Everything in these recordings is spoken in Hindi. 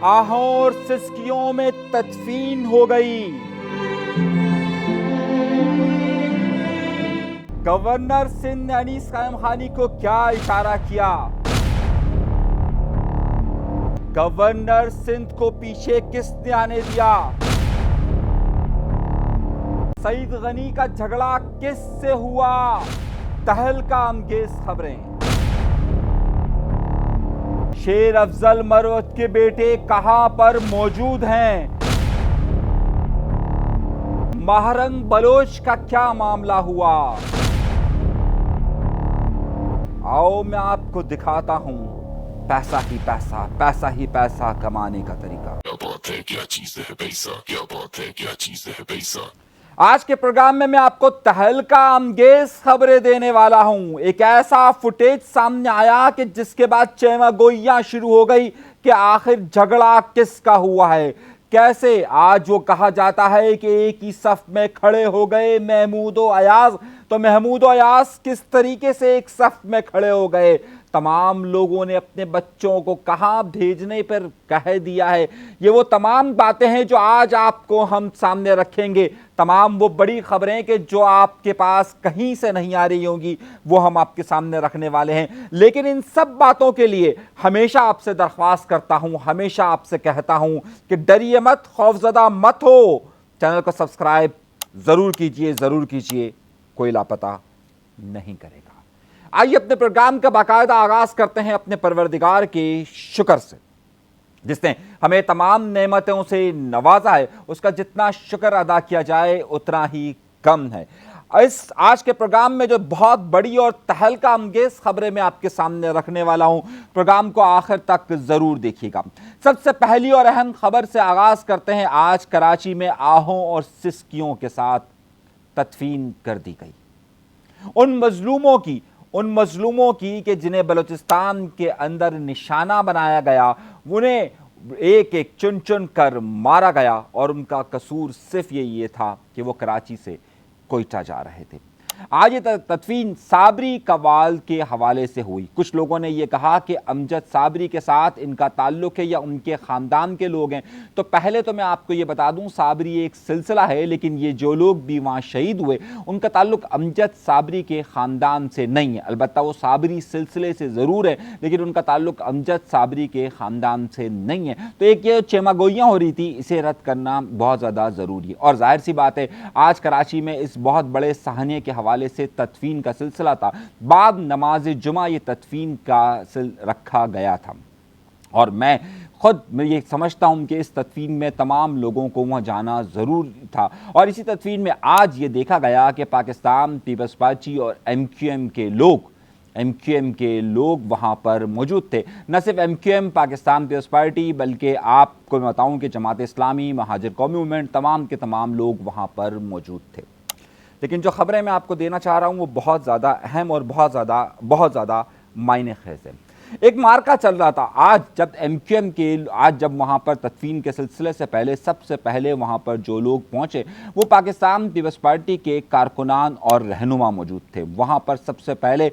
आहों और सिसकियों में तदफीन हो गई। गवर्नर सिंध ने अनीस कायम खानी को क्या इशारा किया? गवर्नर सिंध को पीछे किसने आने दिया? सईद गनी का झगड़ा किससे हुआ? तहलका अंगेज खबरें। शेर अफजल मरवत के बेटे कहां पर मौजूद हैं? महरंग बलोच का क्या मामला हुआ? आओ मैं आपको दिखाता हूं पैसा ही पैसा, पैसा ही पैसा कमाने का तरीका। क्या बात है, क्या चीज है पैसा, क्या बात है, क्या चीज है पैसा। आज के प्रोग्राम में मैं आपको तहलका अंगेज खबरें देने वाला हूं। एक ऐसा फुटेज सामने आया कि जिसके बाद चेमागोइयां शुरू हो गई कि आखिर झगड़ा किसका हुआ है। कैसे आज वो कहा जाता है कि एक ही सफ में खड़े हो गए महमूद और अयाज, तो महमूद और अयाज किस तरीके से एक सफ में खड़े हो गए? तमाम लोगों ने अपने बच्चों को कहां भेजने पर कह दिया है। ये वो तमाम बातें हैं जो आज आपको हम सामने रखेंगे। तमाम वो बड़ी खबरें कि जो आपके पास कहीं से नहीं आ रही होंगी वो हम आपके सामने रखने वाले हैं। लेकिन इन सब बातों के लिए हमेशा आपसे दरख्वास्त करता हूं, हमेशा आपसे कहता हूं कि डरिए मत, खौफजदा मत हो। चैनल को सब्सक्राइब जरूर कीजिए, जरूर कीजिए, कोई लापता नहीं करेगा। आइए अपने प्रोग्राम का बाकायदा आगाज करते हैं अपने परवरदिगार के शुक्र से, जिसने हमें तमाम नेमतों से नवाजा है। उसका जितना शुक्र अदा किया जाए उतना ही कम है। इस आज के प्रोग्राम में जो बहुत बड़ी और तहलका अंगेज खबरें मैं आपके सामने रखने वाला हूं, प्रोग्राम को आखिर तक जरूर देखिएगा। सबसे पहली और अहम खबर से आगाज करते हैं। आज कराची में आहों और सिसकियों के साथ तदफीन कर दी गई उन मजलूमों की कि जिन्हें बलूचिस्तान के अंदर निशाना बनाया गया, उन्हें एक एक चुन चुन कर मारा गया और उनका कसूर सिर्फ ये था कि वो कराची से कोयटा जा रहे थे। आज ये तदफीन साबरी कवाल के हवाले से हुई। कुछ लोगों ने यह कहा कि अमजद साबरी के साथ इनका ताल्लुक है या उनके ख़ानदान के लोग हैं। तो पहले तो मैं आपको ये बता दूं, साबरी एक सिलसिला है, लेकिन ये जो लोग भी वहाँ शहीद हुए उनका ताल्लुक अमजद साबरी के ख़ानदान से नहीं है। अलबत्ता वो साबरी सिलसिले से ज़रूर है, लेकिन उनका ताल्लुक अमजद साबरी के ख़ानदान से नहीं है। तो एक ये चेमागोइयाँ हो रही थी, इसे रद्द करना बहुत ज़्यादा ज़रूरी है। और जाहिर सी बात है, आज कराची में इस बहुत बड़े सहने के हवाले से तदफीन का सिलसिला था। बाद नमाज जुमा ये तदफीन का रखा गया था और मैं खुद ये समझता हूं कि इस तदफीन में तमाम लोगों को वहाँ जाना ज़रूर था। और इसी तदफीन में आज ये देखा गया कि पाकिस्तान पीपल्स पार्टी और एमक्यूएम के लोग वहाँ पर मौजूद थे। न सिर्फ एमक्यूएम पाकिस्तान पीपल्स पार्टी, बल्कि आपको मैं बताऊँ कि जमात इस्लामी, महाजिर कौमी मूवमेंट, तमाम के तमाम लोग वहाँ पर मौजूद थे। लेकिन जो खबरें मैं आपको देना चाह रहा हूँ वो बहुत ज़्यादा अहम और बहुत ज़्यादा मायने खेज है। एक मार्का चल रहा था आज जब वहाँ पर तदफीन के सिलसिले से पहले, सबसे पहले वहाँ पर जो लोग पहुँचे वो पाकिस्तान पीपल्स पार्टी के कारकुनान और रहनुमा मौजूद थे। वहाँ पर सबसे पहले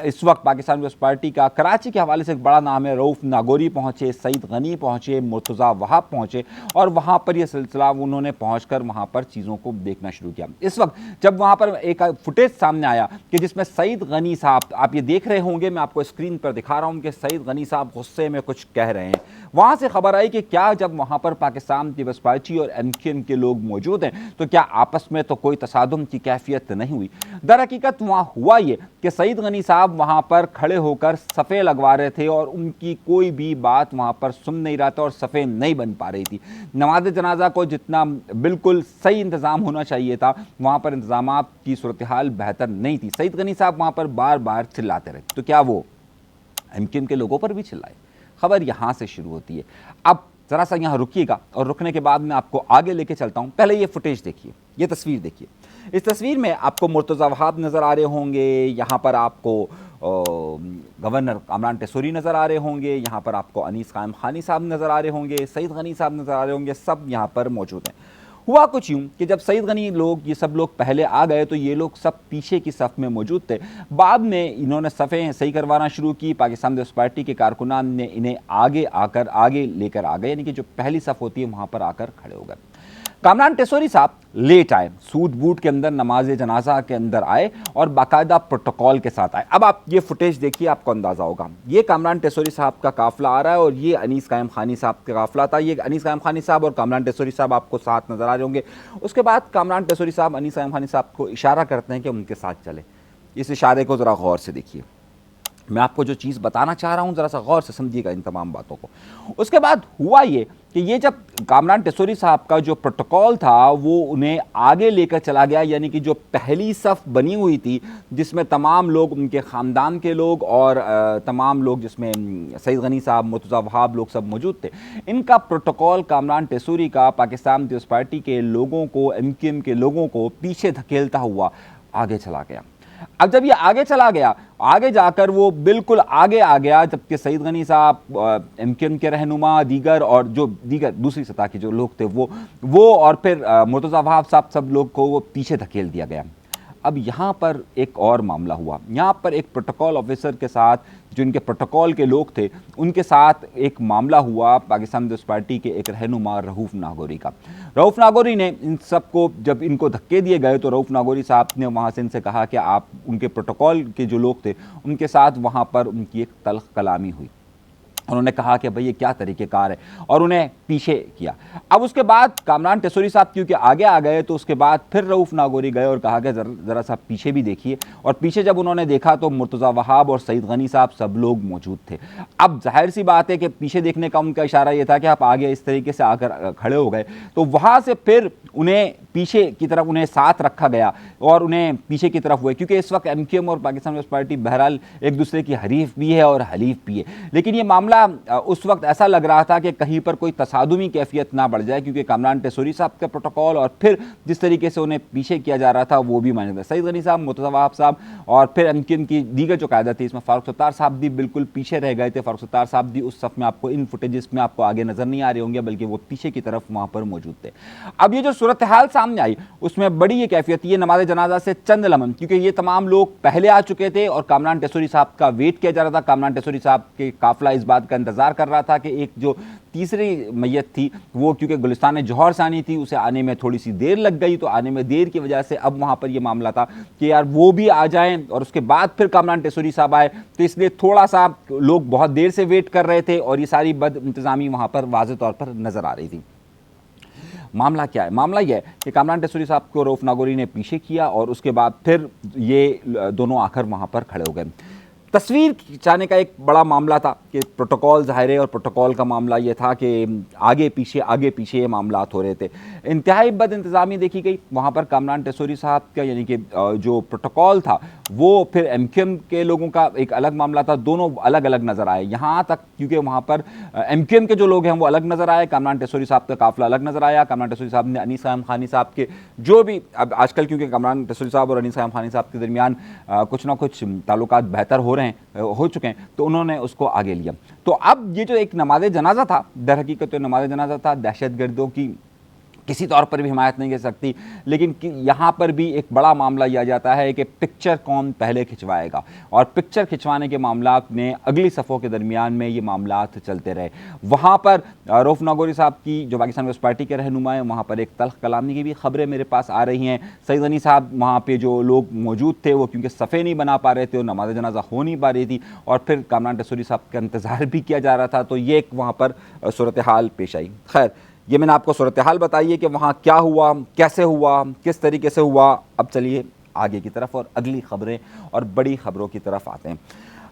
इस वक्त पाकिस्तान पीपल्स पार्टी का कराची के हवाले से एक बड़ा नाम है, रऊफ नागौरी पहुँचे, सईद गनी पहुँचे, मुर्तज़ा वहाब पहुँचे और वहाँ पर यह सिलसिला उन्होंने पहुँच कर वहाँ पर चीज़ों को देखना शुरू किया। इस वक्त जब वहाँ पर एक फुटेज सामने आया कि जिसमें सईद गनी साहब, आप ये देख रहे होंगे, मैं आपको स्क्रीन पर दिखा रहा हूँ कि सईद गनी साहब गुस्से में कुछ कह रहे हैं। वहां से खबर आई कि क्या जब वहां पर पाकिस्तान पीपल्स पार्टी और एमक्यूएम के लोग मौजूद हैं तो क्या आपस में तो कोई तसादुम की कैफियत नहीं हुई? दर हकीकत वहां हुआ ये कि सईद गनी साहब वहां पर खड़े होकर सफ़े लगवा रहे थे और उनकी कोई भी बात वहां पर सुन नहीं रहा था और सफ़े नहीं बन पा रही थी। नमाज जनाजा को जितना बिल्कुल सही इंतज़ाम होना चाहिए था, वहां पर इंतजाम की सूरत हाल बेहतर नहीं थी। सईद गनी साहब वहां पर बार बार चिल्लाते रहे। तो क्या वो एमक्यूएम के लोगों पर भी चिल्लाए? खबर यहां से शुरू होती है। अब जरा सा यहां रुकिएगा और रुकने के बाद मैं आपको आगे लेके चलता हूं। पहले ये फुटेज देखिए, ये तस्वीर देखिए। इस तस्वीर में आपको मुर्तज़ा वहाब नज़र आ रहे होंगे, यहाँ पर आपको गवर्नर कामरान टेसूरी नज़र आ रहे होंगे, यहाँ पर आपको अनीस कायम खानी साहब नज़र आ रहे होंगे, सईद गनी साहब नज़र आ रहे होंगे, सब यहाँ पर मौजूद हैं। हुआ कुछ यूं कि जब सईद गनी लोग ये सब लोग पहले आ गए तो ये लोग सब पीछे की सफ़ में मौजूद थे। बाद में इन्होंने सफ़ें सही करवाना शुरू की। पाकिस्तान पीपल्स पार्टी के कारकुनान ने इन्हें आगे लेकर आ गए, यानी कि जो पहली सफ़ होती है वहाँ पर आकर खड़े हो गए। कामरान टेसोरी साहब लेट आए, सूट बूट के अंदर नमाज जनाजा के अंदर आए और बाकायदा प्रोटोकॉल के साथ आए। अब आप ये फुटेज देखिए, आपको अंदाज़ा होगा। ये कामरान टेसोरी साहब का काफ़िला आ रहा है और ये अनीस कायम खानी साहब का काफ़िला था। ये अनीस कायम खानी साहब और कामरान टेसोरी साहब आपको साथ नज़र आ रहे होंगे। उसके बाद कामरान टेसोरी साहब अनीस कायम खानी साहब को इशारा करते हैं कि उनके साथ चले। इस इशारे को ज़रा गौर से देखिए। मैं आपको जो चीज़ बताना चाह रहा हूँ ज़रा सा गौर से समझिएगा इन तमाम बातों को। उसके बाद हुआ ये कि ये जब कामरान टेसोरी साहब का जो प्रोटोकॉल था वो उन्हें आगे लेकर चला गया, यानी कि जो पहली सफ़ बनी हुई थी जिसमें तमाम लोग, उनके ख़ानदान के लोग और तमाम लोग, जिसमें सईद गनी साहब, मुर्तज़ा वहाब लोग सब मौजूद थे, इनका प्रोटोकॉल कामरान टेसोरी का पाकिस्तान पीपल्स पार्टी के लोगों को, MQM के लोगों को पीछे धकेलता हुआ आगे चला गया। अब जब ये आगे चला गया, आगे जाकर वो बिल्कुल आगे आ गया, जबकि सईद गनी साहब, MQM के रहनुमा, दीगर और जो दीगर दूसरी सतह के जो लोग थे वो और फिर मुर्तज़ा वहाब साहब, सब लोग को वो पीछे धकेल दिया गया। अब यहाँ पर एक और मामला हुआ। यहाँ पर एक प्रोटोकॉल ऑफिसर के साथ, जो इनके प्रोटोकॉल के लोग थे, उनके साथ एक मामला हुआ पाकिस्तान पीपल्स पार्टी के एक रहनुमा रऊफ़ नागौरी का। रऊफ़ नागौरी ने इन सबको, जब इनको धक्के दिए गए तो रऊफ़ नागौरी साहब ने वहाँ से इनसे कहा कि आप, उनके प्रोटोकॉल के जो लोग थे उनके साथ वहाँ पर उनकी एक तल्ख़ कलामी हुई। उन्होंने कहा कि भाई ये क्या तरीक़ेकार है, और उन्हें पीछे किया। अब उसके बाद कामरान टेसोरी साहब क्योंकि आगे आ गए तो उसके बाद फिर रऊफ़ नागौरी गए और कहा कि ज़रा सा पीछे भी देखिए। और पीछे जब उन्होंने देखा तो मुर्तज़ा वहाब और सईद गनी साहब सब लोग मौजूद थे। अब जाहिर सी बात है कि पीछे देखने का उनका इशारा ये था कि आप आगे इस तरीके से आकर खड़े हो गए, तो वहाँ से फिर उन्हें पीछे की तरफ, उन्हें साथ रखा गया और उन्हें पीछे की तरफ हुए, क्योंकि इस वक्त MQM और पाकिस्तान पीपल्स पार्टी बहरहाल एक दूसरे की हरीफ भी है और हलीफ भी है। लेकिन ये मामला उस वक्त ऐसा लग रहा था कि कहीं पर कोई तसादुमी कैफियत ना बढ़ जाए, क्योंकि कामरान टेसोरी साहब का प्रोटोकॉल और फिर जिस तरीके से उन्हें पीछे किया जा रहा था वो भी माने था। सईद गनी साहब, मुर्तज़ा वहाब साहब और फिर MQM की दीगर जो कायदा थी, इसमें फारूक सत्तार साहब भी बिल्कुल पीछे रह गए थे। फारूक सत्तार साहब भी उस सफ़ में, आपको इन फुटेजेस में आपको आगे नज़र नहीं आ रहे होंगे, बल्कि वो पीछे की तरफ वहाँ पर मौजूद थे। अब ये जो सूरत हाल सामने आई उसमें बड़ी ये कैफियत, ये नमाज जनाजा से चंद लम्हे, क्योंकि ये तमाम लोग पहले आ चुके थे और कामरान टेसोरी साहब का वेट किया जा रहा था। कामरान टेसोरी साहब के काफिला इस बात का इंतजार कर रहा था कि एक जो तीसरी मैयत थी वो, क्योंकि गुलिस्तान जौहर से आनी थी, उसे आने में थोड़ी सी देर लग गई, तो आने में देर की वजह से अब वहाँ पर ये मामला था कि यार वो भी आ जाएं और उसके बाद फिर कामरान टेसोरी साहब आए, तो इसलिए थोड़ा सा लोग बहुत देर से वेट कर रहे थे और ये सारी बद इंतज़ामी वहाँ पर वाज़ेह तौर पर नज़र आ रही थी। मामला क्या है? मामला यह है कि कामरान टेसोरी साहब को रऊफ़ नागौरी ने पीछे किया और उसके बाद फिर ये दोनों आकर वहाँ पर खड़े हो गए। तस्वीर खिंचाने का एक बड़ा मामला था कि प्रोटोकॉल ज़ाहिर है, और प्रोटोकॉल का मामला ये था कि आगे पीछे ये मामलात हो रहे थे। इंतहाई बद इंतज़ामी देखी गई वहाँ पर कामरान टेसोरी साहब का, यानी कि जो प्रोटोकॉल था वो फिर MQM के लोगों का एक अलग मामला था। दोनों अलग अलग नज़र आए यहाँ तक, क्योंकि वहाँ पर MQM के जो लोग हैं वो अलग नज़र आए, कामरान टेसोरी साहब का काफ़िला अलग नज़र आया। कामरान टेसोरी साहब ने अनीस कायम खानी साहब के जो भी, अब आजकल क्योंकि कामरान टेसोरी साहब और अनीस कायम खानी साहब के दरमियान कुछ ना कुछ ताल्लुकात बेहतर हो चुके हैं, तो उन्होंने उसको आगे लिया। तो अब ये जो एक नमाज जनाजा था, दर हकीकत तो नमाज जनाजा था, दहशतगर्दों की किसी तौर पर भी हिमायत नहीं कर सकती, लेकिन यहाँ पर भी एक बड़ा मामला यह आ जाता है कि पिक्चर कौन पहले खिंचवाएगा, और पिक्चर खिंचवाने के मामलात में अगली सफ़ों के दरमियान में ये मामलात चलते रहे। वहाँ पर रऊफ़ नागौरी साहब की, जो पाकिस्तान पीपल्स पार्टी के रहनुमा हैं, वहाँ पर एक तल्ख़ कलामी की भी खबरें मेरे पास आ रही हैं। सईद गनी साहब वहाँ पर जो लोग मौजूद थे वो क्योंकि सफ़े नहीं बना पा रहे थे और नमाज जनाजा हो नहीं पा रही थी, और फिर कामरान टेसोरी साहब का इंतज़ार भी किया जा रहा था, तो ये एक वहाँ पर सूरत हाल पेश आई। खैर, ये मैंने आपको सूरत हाल बताई है कि वहाँ क्या हुआ, कैसे हुआ, किस तरीके से हुआ। अब चलिए आगे की तरफ और अगली खबरें और बड़ी खबरों की तरफ आते हैं।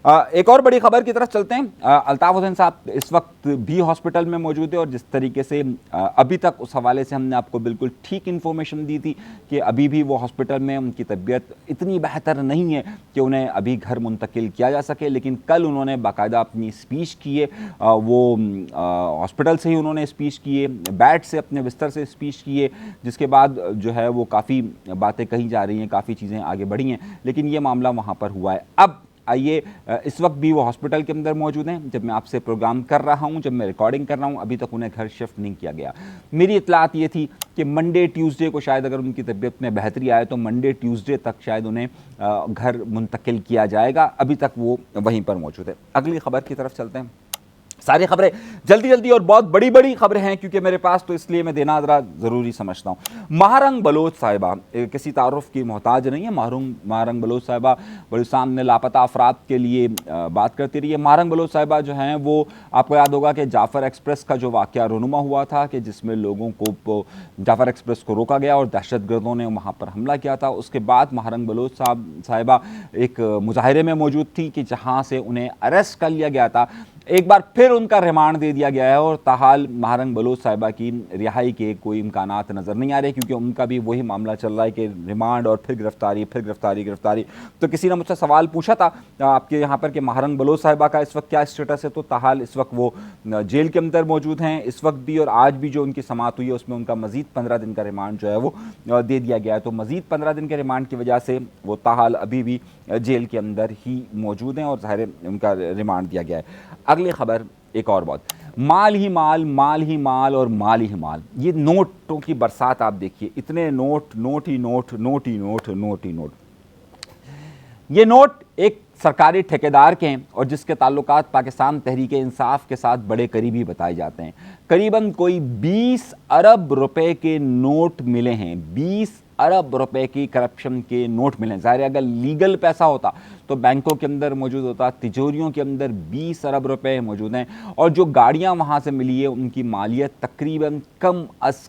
एक और बड़ी खबर की तरफ चलते हैं। अल्ताफ़ हुसैन साहब इस वक्त भी हॉस्पिटल में मौजूद है, और जिस तरीके से अभी तक उस हवाले से हमने आपको बिल्कुल ठीक इन्फॉर्मेशन दी थी कि अभी भी वो हॉस्पिटल में, उनकी तबीयत इतनी बेहतर नहीं है कि उन्हें अभी घर मुंतकिल किया जा सके, लेकिन कल उन्होंने बाकायदा अपनी स्पीच की है। वो हॉस्पिटल से ही उन्होंने स्पीच की है, बेड से, अपने बिस्तर से स्पीच की है, जिसके बाद जो है वो काफ़ी बातें कही जा रही हैं, काफ़ी चीज़ें आगे बढ़ी हैं, लेकिन ये मामला वहाँ पर हुआ है। अब आइए, इस वक्त भी वो हॉस्पिटल के अंदर मौजूद हैं। जब मैं आपसे प्रोग्राम कर रहा हूं, जब मैं रिकॉर्डिंग कर रहा हूं, अभी तक उन्हें घर शिफ्ट नहीं किया गया। मेरी इतलात ये थी कि मंडे ट्यूसडे को शायद अगर उनकी तबीयत में बेहतरी आए तो मंडे ट्यूसडे तक शायद उन्हें घर मुंतकिल किया जाएगा। अभी तक वो वहीं पर मौजूद है। अगली खबर की तरफ चलते हैं। सारी खबरें जल्दी जल्दी और बहुत बड़ी बड़ी खबरें हैं क्योंकि मेरे पास, तो इसलिए मैं देना ज़रा ज़रूरी समझता हूँ। महारंग बलोच साहिबा किसी तारुफ की मोहताज नहीं है। महारंग बलोच साहिबा बलूचिस्तान में लापता अफराद के लिए बात करती रही है। महारंग बलोच साहिबा जो हैं वो, आपको याद होगा कि जाफ़र एक्सप्रेस का जो वाक़या रूनुमा हुआ था कि जिसमें लोगों को जाफ़र एक्सप्रेस को रोका गया और दहशतगर्दों ने वहाँ पर हमला किया था। उसके बाद महारंग बलोच साहिबा एक मुजाहरे में मौजूद थी कि जहाँ से उन्हें अरेस्ट कर लिया गया था। एक बार फिर उनका रिमांड दे दिया गया है और ताहाल महारंग बलोच साहिबा की रिहाई के कोई इम्कानात नज़र नहीं आ रहे क्योंकि उनका भी वही मामला चल रहा है कि रिमांड और फिर गिरफ्तारी। तो किसी ने मुझसे सवाल पूछा था आपके यहाँ पर कि महारंग बलोच साहिबा का इस वक्त क्या स्टेटस है, तो ताहाल इस वक्त वो जेल के अंदर मौजूद हैं। इस वक्त भी और आज भी जो उनकी समाअत हुई है उसमें उनका मज़ीद 15 दिन का रिमांड जो है वो दे दिया गया है। तो मज़ीद 15 दिन के रिमांड की वजह से वो ताहाल अभी भी जेल के अंदर ही मौजूद हैं और ज़ाहिर उनका रिमांड दिया गया है। अगली खबर एक और बहुत, माल ही माल, माल ही माल और माल ही माल। ये नोटों की बरसात आप देखिए, इतने नोट, नोट ही नोट, नोट ही नोट, नोट ही नोट। ये नोट एक सरकारी ठेकेदार के हैं और जिसके ताल्लुकात पाकिस्तान तहरीक इंसाफ के साथ बड़े करीबी बताए जाते हैं। करीबन कोई 20 अरब रुपए के नोट मिले हैं, 20 अरब रुपए की करप्शन के नोट मिले हैं। ज़ाहिर अगर लीगल पैसा होता तो बैंकों के अंदर मौजूद होता, तिजोरियों के अंदर 20 अरब रुपए मौजूद हैं। और जो गाड़ियां वहां से मिली है उनकी मालियत तकरीबन कम अज़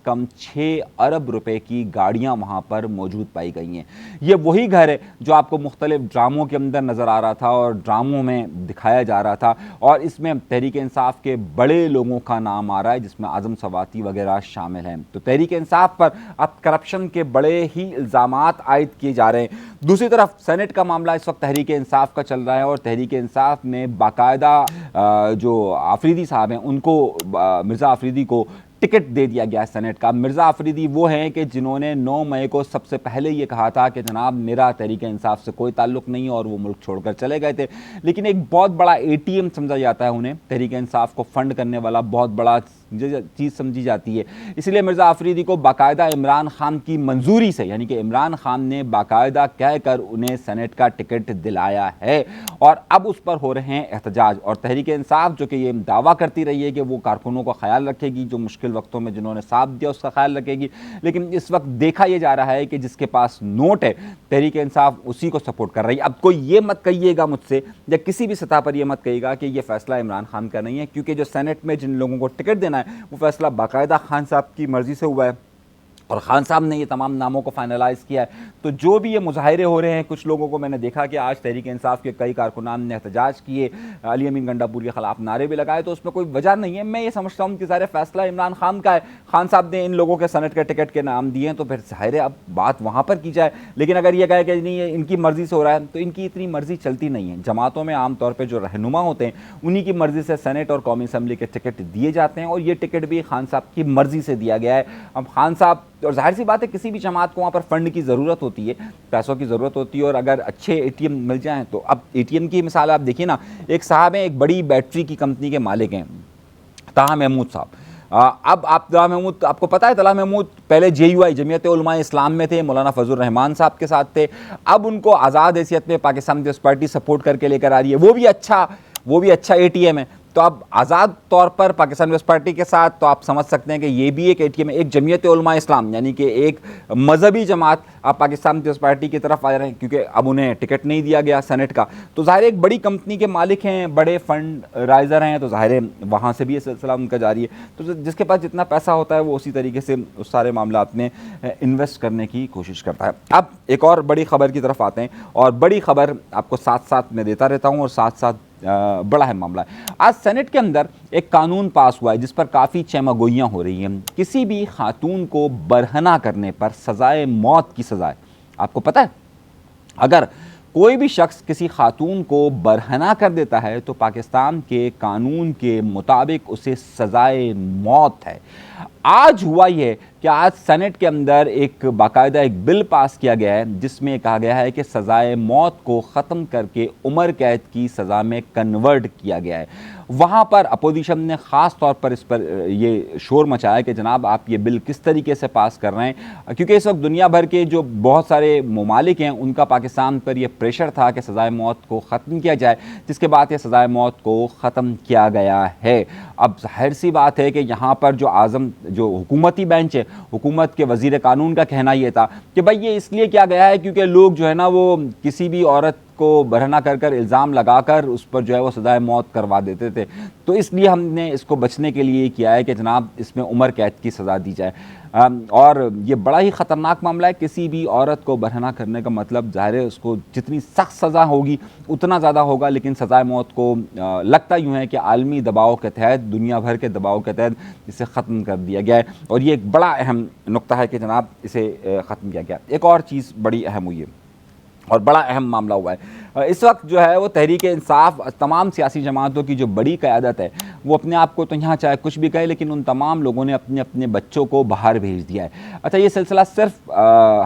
कम 6 अरब रुपए की गाड़ियां वहां पर मौजूद पाई गई हैं। ये वही घर है जो आपको मुख्तलिफ ड्रामों के अंदर नज़र आ रहा था और ड्रामों में दिखाया जा रहा था और इसमें तहरीक इंसाफ के बड़े लोगों का नाम आ रहा है जिसमें आज़म सवाती वगैरह शामिल हैं। तो तहरीक इंसाफ पर अब करप्शन के बड़े ही इल्ज़ामात आयद किए जा रहे हैं। दूसरी तरफ सेनेट का मामला इस वक्त तहरीक इंसाफ का चल रहा है और तहरीक इंसाफ ने बाकायदा जो आफरीदी साहब हैं उनको, मिर्ज़ा आफरीदी को टिकट दे दिया गया सेनेट का। मिर्ज़ा आफरीदी वो हैं कि जिन्होंने 9 मई को सबसे पहले ये कहा था कि जनाब मेरा तहरीक इंसाफ से कोई ताल्लुक़ नहीं और वो मुल्क छोड़कर चले गए थे। लेकिन एक बहुत बड़ा ATM समझा जाता है उन्हें, तहरीक इंसाफ को फंड करने वाला बहुत बड़ा चीज़ समझी जाती है। इसलिए मिर्ज़ा आफरीदी को बाकायदा इमरान खान की मंजूरी से, यानी कि इमरान खान ने बाकायदा कहकर उन्हें सेनेट का टिकट दिलाया है और अब उस पर हो रहे हैं एहतजाज। और तहरीक इंसाफ जो कि ये दावा करती रही है कि वो कारकुनों का ख्याल रखेगी, जो मुश्किल वक्तों में जिन्होंने साथ दिया उसका ख्याल रखेगी, लेकिन इस वक्त देखा यह जा रहा है कि जिसके पास नोट है तहरीक इंसाफ उसी को सपोर्ट कर रही है। अब कोई ये मत कहिएगा मुझसे या किसी भी सतह पर यह मत कहिएगा कि यह फैसला इमरान खान का नहीं है, क्योंकि जो सेनेट में जिन लोगों को टिकट देना है वो फैसला बाकायदा खान साहब की मर्जी से हुआ है और खान साहब ने ये तमाम नामों को फाइनलाइज किया है। तो जो भी ये मुजाहिरे हो रहे हैं, कुछ लोगों को मैंने देखा कि आज तहरीक इंसाफ के कई कारकुनान ने एहतजाज किए, अली अमीन गंडापुर के खिलाफ नारे भी लगाए, तो उसमें कोई वजह नहीं है। मैं ये समझता हूँ कि ज़ाहिर फैसला इमरान खान का है, खान साहब ने इन लोगों के सेनेट के टिकट के नाम दिए हैं तो फिर ज़ाहिर है अब बात वहाँ पर की जाए। लेकिन अगर ये कहे कि नहीं ये इनकी मर्ज़ी से हो रहा है तो इनकी इतनी मर्ज़ी चलती नहीं है। जमातों में आमतौर पर जो रहनुमा होते हैं उन्हीं की मर्ज़ी से सेनेट और कौमी असम्बली के टिकट दिए जाते हैं और ये टिकट भी खान साहब की मर्ज़ी से दिया गया है। अब खान साहब, और जाहिर सी बात है किसी भी जमात को वहाँ पर फंड की ज़रूरत होती है, पैसों की ज़रूरत होती है और अगर अच्छे ATM मिल जाएं तो अब ATM की मिसाल आप देखिए ना, एक साहब हैं, एक बड़ी बैटरी की कंपनी के मालिक हैं, तहा महमूद साहब। अब आप तला महमूद, आपको पता है तला महमूद पहले JUI जमीयत उलमा इस्लाम में थे, मौलाना फजल रहमान साहब के साथ थे। अब उनको आज़ाद हैसियत में पाकिस्तान पीपल्स पार्टी सपोर्ट करके लेकर आ रही है, वो भी अच्छा ATM है। तो अब आज़ाद तौर पर पाकिस्तान पीपल्स पार्टी के साथ, तो आप समझ सकते हैं कि ये भी एक ATM है। एक जमीयत उलमा इस्लाम यानी कि एक मजहबी जमात आप पाकिस्तान पीपल्स पार्टी की तरफ आ रहे हैं क्योंकि अब उन्हें टिकट नहीं दिया गया सेनेट का। तो ज़ाहिर एक बड़ी कंपनी के मालिक हैं, बड़े फंड राइजर हैं, तो ज़ाहिर वहाँ से भी ये सिलसिला उनका जारी है। तो जिसके पास जितना पैसा होता है वो उसी तरीके से उस सारे मामलात में इन्वेस्ट करने की कोशिश करता है। अब एक और बड़ी खबर की तरफ आते हैं और बड़ी खबर आपको साथ साथ मैं देता रहता हूँ और साथ साथ बड़ा है मामला है। आज सेनेट के अंदर एक कानून पास हुआ है जिस पर काफ़ी चहमगोइयाँ हो रही हैं। किसी भी खातून को बरहना करने पर सजाए मौत की सजा है। आपको पता है अगर कोई भी शख्स किसी खातून को बरहना कर देता है तो पाकिस्तान के कानून के मुताबिक उसे सजाए मौत है। आज हुआ ये कि आज सेनेट के अंदर एक बाकायदा एक बिल पास किया गया है जिसमें कहा गया है कि सजाए मौत को ख़त्म करके उम्र कैद की सज़ा में कन्वर्ट किया गया है। वहाँ पर अपोजिशन ने ख़ास तौर पर इस पर ये शोर मचाया कि जनाब आप ये बिल किस तरीके से पास कर रहे हैं, क्योंकि इस वक्त दुनिया भर के जो बहुत सारे ममालिक हैं उनका पाकिस्तान पर यह प्रेशर था कि सज़ाए मौत को ख़त्म किया जाए, जिसके बाद ये सज़ाए मौत को ख़त्म किया गया है। अब जाहिर सी बात है कि यहाँ पर जो हुकूमती बेंच है, हुकूमत के वज़ीर कानून का कहना यह था कि भाई ये इसलिए किया गया है क्योंकि लोग जो है ना वो किसी भी औरत को बरहना कर इल्ज़ाम लगाकर उस पर जो है वो सज़ाए मौत करवा देते थे, तो इसलिए हमने इसको बचने के लिए किया है कि जनाब इसमें उम्र कैद की सज़ा दी जाए। और ये बड़ा ही ख़तरनाक मामला है। किसी भी औरत को बरहना करने का मतलब ज़ाहिर है उसको जितनी सख्त सज़ा होगी उतना ज़्यादा होगा, लेकिन सज़ाए मौत को लगता यूँ है कि आलमी दबाव के तहत, दुनिया भर के दबाव के तहत इसे ख़त्म कर दिया गया है और ये एक बड़ा अहम नुक्ता है कि जनाब इसे ख़त्म किया गया। एक और चीज़ बड़ी अहम हुई है और बड़ा अहम मामला हुआ है इस वक्त जो है वो तहरीक इंसाफ, तमाम सियासी जमातों की जो बड़ी क़यादत है वो अपने आप को तो यहाँ चाहे कुछ भी कहे, लेकिन उन तमाम लोगों ने अपने अपने बच्चों को बाहर भेज दिया है। अच्छा, ये सिलसिला सिर्फ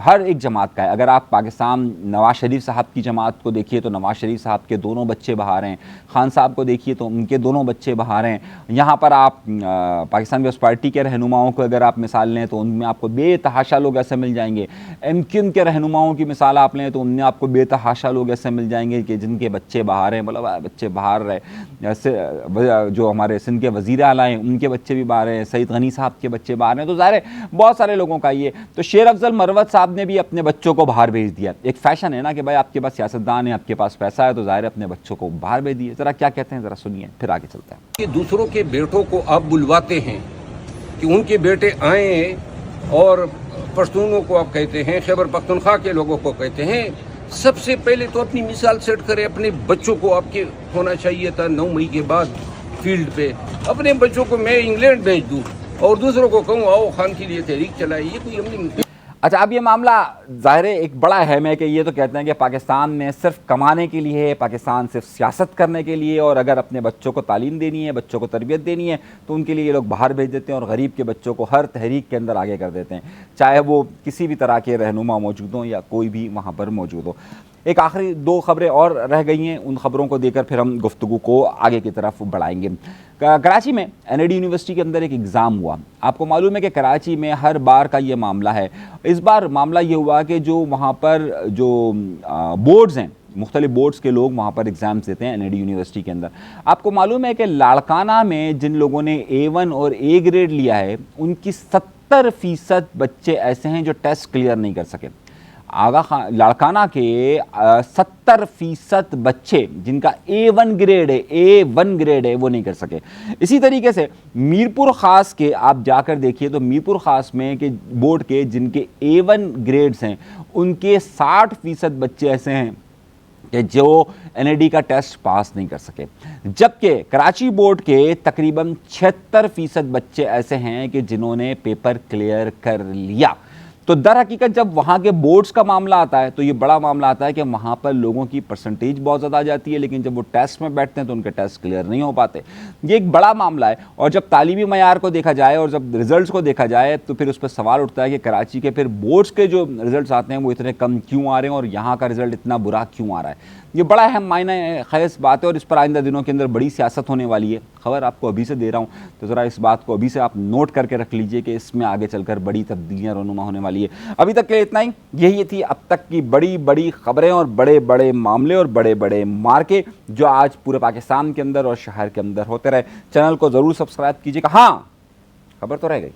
हर एक जमात का है। अगर आप पाकिस्तान नवाज़ शरीफ साहब की जमात को देखिए तो नवाज़ शरीफ साहब के दोनों बच्चे बाहर हैं, खान साहब को देखिए तो उनके दोनों बच्चे बाहर हैं। यहाँ पर आप पाकिस्तान पीपल्स पार्टी के रहनुमाओं को अगर आप मिसाल लें तो उनमें आपको बेतहाशा लोग ऐसे मिल जाएंगे। MQM के रहनुमाओं की मिसाल आप लें तो उनमें आपको बेतहाशा लोग ऐसे मिल जाएंगे कि जिनके बच्चे बाहर हैं, मतलब बच्चे बाहर रहे। जो हमारे सिंध के वज़ीर आला हैं उनके बच्चे भी बाहर हैं, सईद गनी साहब के बच्चे बाहर हैं, तो ज़ाहिर है बहुत सारे लोगों का ये। तो शेर अफजल मरवत साहब ने भी अपने बच्चों को बाहर भेज दिया। एक फ़ैशन है ना कि भाई आपके पास सियासतदान है, आपके पास पैसा है, तो ज़ाहिर है अपने बच्चों को बाहर भेज दिए। ज़रा क्या कहते हैं ज़रा सुनिए, फिर आगे चलते हैं। कि दूसरों के बेटों को आप बुलवाते हैं कि उनके बेटे आए, और पश्तूनों को आप कहते हैं, खैबर पख्तूनख्वा के लोगों को कहते हैं। सबसे पहले तो अपनी मिसाल सेट करें। अपने बच्चों को आपके होना चाहिए था 9 मई के बाद फील्ड पे। अपने बच्चों को मैं इंग्लैंड भेज दूँ और दूसरों को कहूँ आओ खान के लिए तहरीक चलाए, ये कोई हमने। अच्छा, अब ये मामला ज़ाहिर है एक बड़ा अहम है कि ये तो कहते हैं कि पाकिस्तान में सिर्फ कमाने के लिए है, पाकिस्तान सिर्फ सियासत करने के लिए, और अगर अपने बच्चों को तालीम देनी है, बच्चों को तरबियत देनी है तो उनके लिए ये लोग बाहर भेज देते हैं और गरीब के बच्चों को हर तहरीक के अंदर आगे कर देते हैं, चाहे वो किसी भी तरह के रहनुमा मौजूद हों या कोई भी वहाँ पर मौजूद हो। एक आखिरी 2 खबरें और रह गई हैं, उन खबरों को देकर फिर हम गुफ्तगू को आगे की तरफ बढ़ाएंगे। कराची में NAD यूनिवर्सिटी के अंदर एक एग्ज़ाम हुआ। आपको मालूम है कि कराची में हर बार का ये मामला है। इस बार मामला ये हुआ कि जो वहाँ पर जो बोर्ड्स हैं, मुख्तलिफ बोर्ड्स के लोग वहाँ पर एग्ज़ाम्स देते हैं NAD यूनिवर्सिटी के अंदर। आपको मालूम है कि लाड़काना में जिन लोगों ने A1 और A ग्रेड लिया है उनकी 70% बच्चे ऐसे हैं जो टेस्ट क्लियर नहीं कर सके। आगा खान लाड़काना के 70% बच्चे जिनका A1 ग्रेड है वो नहीं कर सके। इसी तरीके से मीरपुर ख़ास के आप जाकर देखिए तो मीरपुर ख़ास में के बोर्ड के जिनके A1 ग्रेड्स हैं उनके 60% बच्चे ऐसे हैं कि जो NAD का टेस्ट पास नहीं कर सके, जबकि कराची बोर्ड के तकरीबन 76% बच्चे ऐसे हैं कि जिन्होंने पेपर क्लियर कर लिया। तो दर हकीकत जब वहाँ के बोर्ड्स का मामला आता है तो ये बड़ा मामला आता है कि वहाँ पर लोगों की परसेंटेज बहुत ज़्यादा आ जाती है, लेकिन जब वो टेस्ट में बैठते हैं तो उनके टेस्ट क्लियर नहीं हो पाते। ये एक बड़ा मामला है। और जब तालीमी मयार को देखा जाए और जब रिजल्ट्स को देखा जाए तो फिर उस पर सवाल उठता है कि कराची के फिर बोर्ड्स के जो रिजल्ट्स आते हैं वो इतने कम क्यों आ रहे हैं और यहाँ का रिजल्ट इतना बुरा क्यों आ रहा है। ये बड़ा अहम मायने ख़ास बात है और इस पर आइंदा दिनों के अंदर बड़ी सियासत होने वाली है। खबर आपको अभी से दे रहा हूँ तो ज़रा इस बात को अभी से आप नोट करके रख लीजिए कि इसमें आगे चलकर बड़ी तब्दीलियाँ रहनुमा होने वाली है। अभी तक के लिए इतना ही। यही थी अब तक की बड़ी बड़ी खबरें और बड़े बड़े मामले और बड़े बड़े मार्के जो आज पूरे पाकिस्तान के अंदर और शहर के अंदर होते रहे। चैनल को ज़रूर सब्सक्राइब कीजिएगा। हाँ, खबर तो रह गई,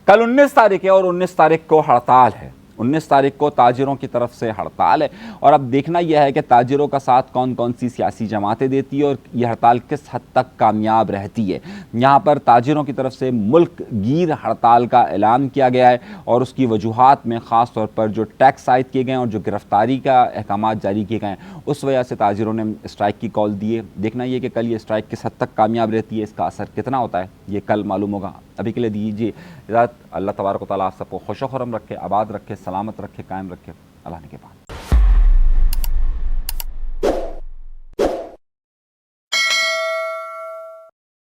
कल 19 तारीख है और 19 तारीख को हड़ताल है। 19 तारीख को ताजिरों की तरफ से हड़ताल है और अब देखना यह है कि ताजिरों का साथ कौन कौन सी सियासी जमातें देती है और यह हड़ताल किस हद तक कामयाब रहती है। यहाँ पर ताजिरों की तरफ से मुल्क गिर हड़ताल का ऐलान किया गया है और उसकी वजूहात में ख़ास तौर पर जो टैक्स आयद किए गए और जो गिरफ्तारी का अहकाम जारी किए गए हैं उस वजह से ताजिरों ने स्ट्राइक की कॉल दी है। देखना यह कि कल ये स्ट्राइक किस हद तक कामयाब रहती है, इसका असर कितना होता है ये कल मालूम होगा। अभी के लिए दीजिए इजाज़त। अल्लाह तबारक व तआला आप सबको खुश व खुर्रम रखे, आबाद रखे, सलामत रखे, कायम रखे। अल्लाह ने के बाद।